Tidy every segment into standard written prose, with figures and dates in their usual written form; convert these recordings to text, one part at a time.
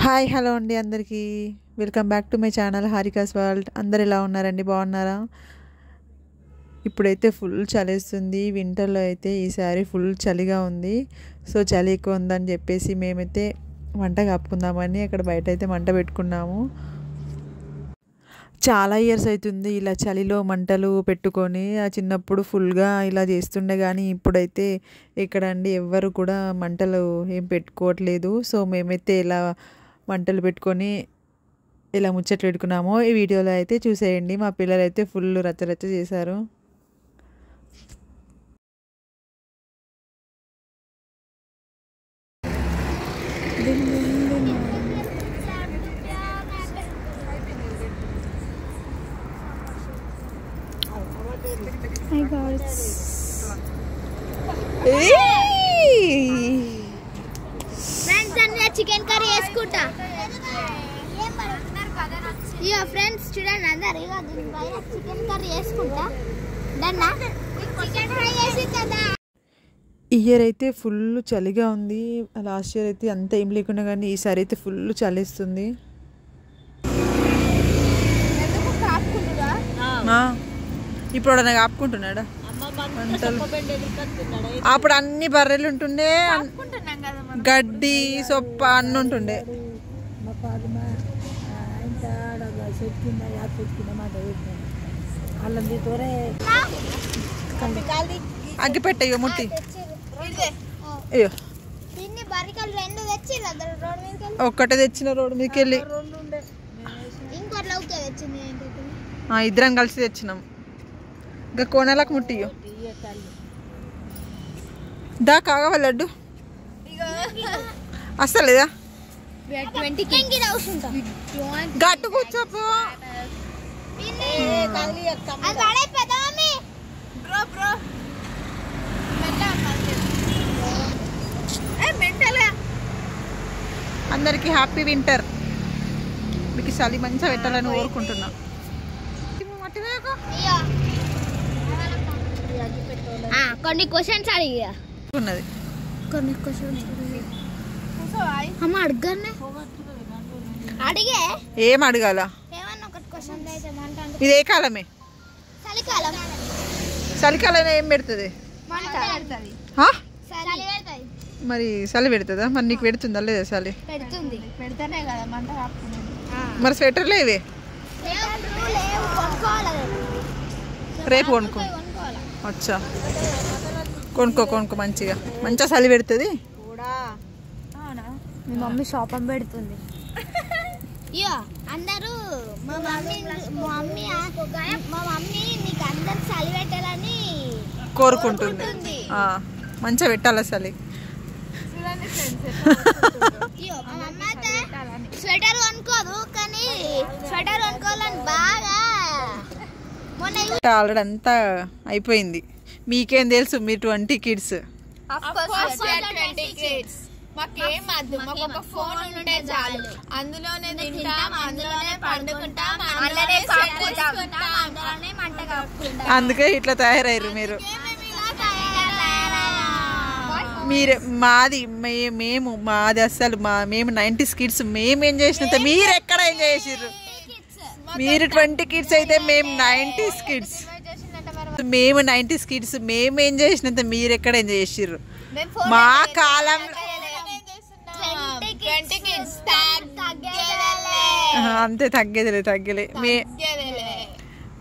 Hi hello అండి అందరికీ welcome back to my channel Harika's world. అందరు ఎలా ఉన్నారండి, బాగున్నారా? ఇప్పుడైతే ఫుల్ చలేస్తుంది. వింటర్లో అయితే ఈసారి ఫుల్ చలిగా ఉంది. సో చలి ఎక్కువ ఉందని చెప్పేసి మేమైతే మంట కప్పుకుందామని అక్కడ బయట అయితే మంట పెట్టుకున్నాము. చాలా ఇయర్స్ అవుతుంది ఇలా చలిలో మంటలు పెట్టుకొని. ఆ చిన్నప్పుడు ఫుల్గా ఇలా చేస్తుండే, కానీ ఇప్పుడైతే ఎక్కడండి ఎవ్వరు కూడా మంటలు ఏం పెట్టుకోవట్లేదు. సో మేమైతే ఇలా మంటలు పెట్టుకొని ఇలా ముచ్చట్లు పెట్టుకున్నాము. ఈ వీడియోలో అయితే చూసేయండి. మా పిల్లలు అయితే ఫుల్ రచ్చరచ్చ చేశారు. Hi guys. ఫ్రెండ్స్ అన్న చికెన్ కర్రీ చేసుకుంటా. ఇయో ఫ్రెండ్స్ చూడండి, అందరు ఇగో దీనిపై చికెన్ కర్రీ చేసుకుంటా. దన్నా చికెన్ ఫ్రై చేసి కదా. ఈ ఇయర్ అయితే ఫుల్ చలిగా ఉంది. లాస్ట్ ఇయర్ అయితే అంత ఏం లేకుండా, కానీ ఈసారి అయితే ఫుల్ చలిస్తుంది. ఇప్పుడు నాకు ఆపుకుంటున్నాడా? అప్పుడు అన్ని బర్రెలు ఉంటుండే, గడ్డి సొప్ప అన్ని ఉంటుండే. అగ్గి పెట్టయ్యో ముట్టి. అయ్యో ఒక్కటే తెచ్చిన రోడ్డు మీదకి వెళ్ళి. ఇద్దరం కలిసి తెచ్చినాం. ఇంకా కోనలకు ముట్టియో దా కాగవ లడ్డు అస్సలేదా? గట్టు కూర్చోపో. అందరికి హ్యాపీ వింటర్. మీకు చలి మంచిగా పెట్టాలని కోరుకుంటున్నా. కొన్ని క్వశ్చన్స్ అడిగా ఉన్నది. కొన్ని క్వశ్చన్స్ అమ్మ అడగనే అడిగే. ఏం అడగాల? ఏమన్నా ఒకటి క్వశ్చన్ అయితే మంట. ఇది ఏ కాలమే? చలికాలం. చలికాలం ఏం పెడుతుంది? మంట పెడుతుంది. చలి పెడుతుంది. మరి చలి పెడుతుందా? మరి నీకు పెడుతుందా లేదా చలి? పెడుతుంది. పెడితేనే కదా మంట కాపుకునేది. మరి స్వెటర్లు ఇవే రేపు కొనుక్కో. అచ్చా కొనుక్కో మంచిగా చలి పెడుతుంది. మీ మమ్మీ షాపం పెడుతుంది. అయ్యో అందరూ మా మమ్మీ మీకు అందరు చలి పెట్టాలని కోరుకుంటుంది. మంచిగా పెట్టాలి చలి. స్వెటర్ కొనుక్కోదు, కానీ స్వెటర్ కొనుక్కోవాలని బాగా ఆల్రెడీ అంతా అయిపోయింది. మీకేం తెలుసు? మీరు 20 కిడ్స్. మాకేం వద్దు, మాకు ఒక ఫోన్ ఉంటే చాలు. అందులోనే తింటాం, అందులోనే పండుకుంటాం, అందులోనే మంట కప్పుకుంటాం. అందుకే ఇట్లా తయారయ్యారు మీరు. మీరే మాది అస్సలు మేము 90s కిడ్స్. మేము ఏం చేసినంత మీరు ఎక్కడ ఎంజాయ్ చేసిర్రు? మీరు 20 కిడ్స్ అయితే మేము 90s కిడ్స్. మేము 90s కిడ్స్. మేము ఏం చేసినంత మీరు ఎక్కడ ఎంజాయ్ చేసిర్రు? మా కాలం అంతే. తగ్గలే.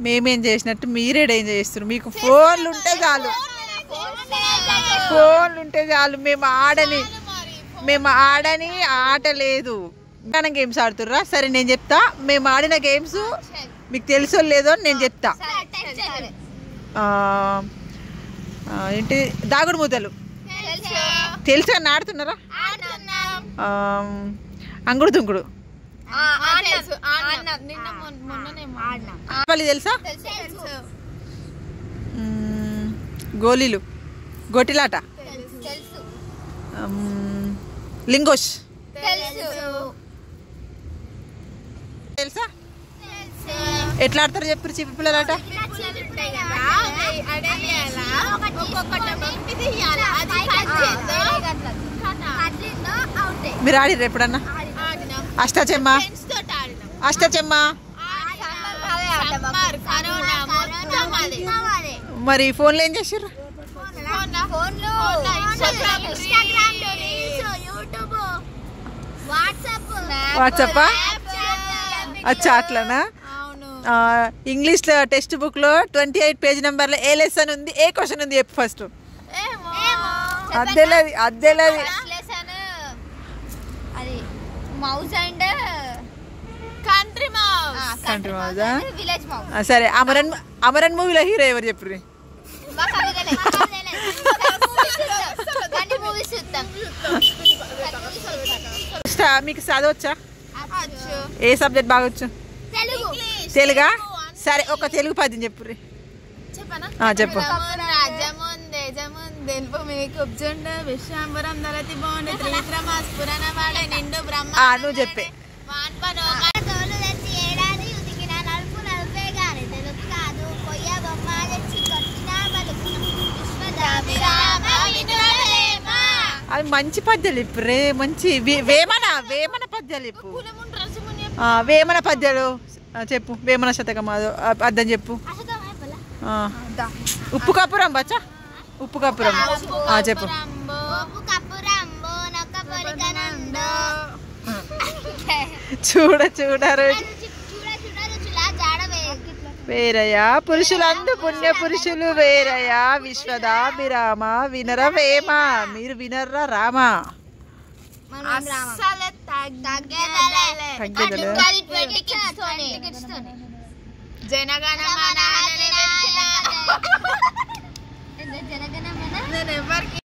మేమేం చేసినట్టు మీరేడ ఎంజాయ్ చేస్తున్నారు. మీకు ఫోన్లు ఉంటే చాలు. మేము ఆడని ఆట లేదు. గేమ్స్ ఆడుతుర్రా? సరే నేను చెప్తా. మేము ఆడిన గేమ్స్ మీకు తెలుసో లేదో నేను చెప్తా. ఏంటి? దాగుడు మూతలు తెలుసా? ఆడుతున్నారా? అంగుడు తుంగుడు తెలుసా? గోళీలు, గోటిలాట, లింగోష్ తెలుసా? ఎట్లా ఆడతారు చెప్పారు చిప్పి పిల్లలాట? మీరు ఆడిర్రు ఎప్పుడన్నా? అష్టాచెమ్మ ఫ్రెండ్స్ తోటి ఆడినాం. అష్టాచెమ్మ సమ్మర్, కరోనా మొత్తం అదే. మరి ఫోన్లో ఏం చేసారు ఫోన్లో ఇన్స్టాగ్రామ్ యూట్యూబ్ వాట్సాపా అచ్చా అట్లనా అవును. ఇంగ్లీష్లో టెక్స్ట్ బుక్లో 28 పేజ్ నెంబర్లో ఏ లెసన్ ఉంది ఏ క్వశ్చన్ ఉంది చెప్పు ఫస్ట్ అద్దెలది అది mouse and country mouse. Country మౌజా విలేజ్ మౌస్. సరే అమరన్ మూవీలో హీరో ఎవరు చెప్పుర్రి మీకు చదవచ్చా ఏ సబ్జెక్ట్ బాగా వచ్చు తెలుగా సరే ఒక తెలుగు పద్యం చెప్పుర్రి చెప్పు రాజముందే జముందే మీకు జుండ విశ్వాంబరం దళతి బోండే త్రివిక్రమాస్పురణ వాడే నిండు బ్రహ్మ. నువ్వు చెప్పే తోలు తెచ్చి ఏడాది ఉతికిన నలుపు నలుపే గాని తెలుపు కాదు పొయ్య బొమ్మ తెచ్చి కొట్టిన బతుకు విశ్వదాభిరామ వినురవేమ. అది మంచి పద్యాలు చెప్పుర్రే మంచి వేమన పద్యాలు చెప్పు వేమన పద్యాలు చెప్పు వేమన శతకం అర్థం చెప్పు ఉప్పు కప్పురం బచ్చా ఉప్పు కప్పురం చెప్పు చూడరు వేరయ్యా పురుషులందు పుణ్య పురుషులు వేరయ్యా విశ్వదాభిరామ వినరవేమ మీరు వినర్రా రామ జనగణమన నేను ఎవరికి